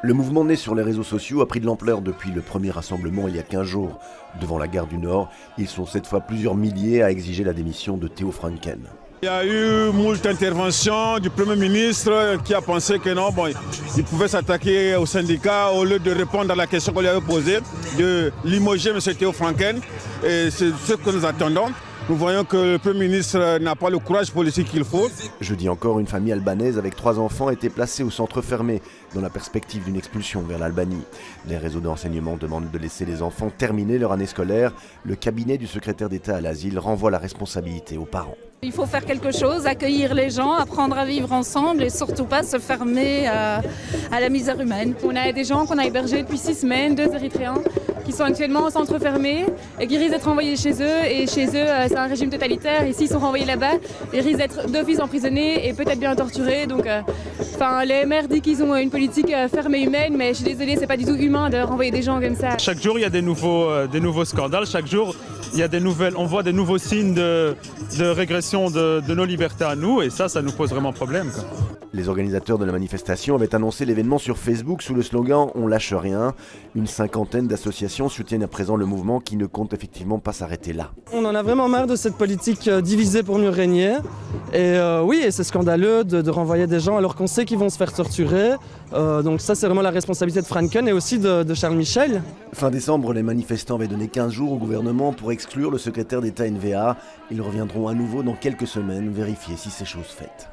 Le mouvement né sur les réseaux sociaux a pris de l'ampleur depuis le premier rassemblement il y a 15 jours. Devant la gare du Nord, ils sont cette fois plusieurs milliers à exiger la démission de Theo Franken. Il y a eu moult interventions du Premier ministre qui a pensé que non, il pouvait s'attaquer aux syndicats au lieu de répondre à la question qu'on lui avait posée, de limoger M. Theo Franken. Et c'est ce que nous attendons. Nous voyons que le Premier ministre n'a pas le courage politique qu'il faut. Jeudi encore, une famille albanaise avec 3 enfants était placée au centre fermé, dans la perspective d'une expulsion vers l'Albanie. Les réseaux d'enseignement demandent de laisser les enfants terminer leur année scolaire. Le cabinet du secrétaire d'État à l'asile renvoie la responsabilité aux parents. Il faut faire quelque chose, accueillir les gens, apprendre à vivre ensemble et surtout pas se fermer à la misère humaine. On a des gens qu'on a hébergés depuis 6 semaines, 2 Érythréens, qui sont actuellement au centre fermé et qui risquent d'être renvoyés chez eux. Et chez eux, c'est un régime totalitaire. Et s'ils sont renvoyés là-bas, ils risquent d'être d'office emprisonnés et peut-être bien torturés. Donc, les maires disent qu'ils ont une politique ferme et humaine, mais je suis désolée, c'est pas du tout humain de renvoyer des gens comme ça. Chaque jour, il y a des nouveaux scandales. Chaque jour, il y a on voit des nouveaux signes de régression de nos libertés à nous, et ça nous pose vraiment problème, quoi. Les organisateurs de la manifestation avaient annoncé l'événement sur Facebook sous le slogan « On lâche rien ». Une 50aine d'associations soutiennent à présent le mouvement qui ne compte effectivement pas s'arrêter là. On en a vraiment marre de cette politique divisée pour mieux régner. Et oui, c'est scandaleux de renvoyer des gens alors qu'on sait qu'ils vont se faire torturer. Donc ça, c'est vraiment la responsabilité de Franken et aussi de Charles Michel. Fin décembre, les manifestants avaient donné 15 jours au gouvernement pour exclure le secrétaire d'État NVA. Ils reviendront à nouveau dans quelques semaines vérifier si c'est chose faite.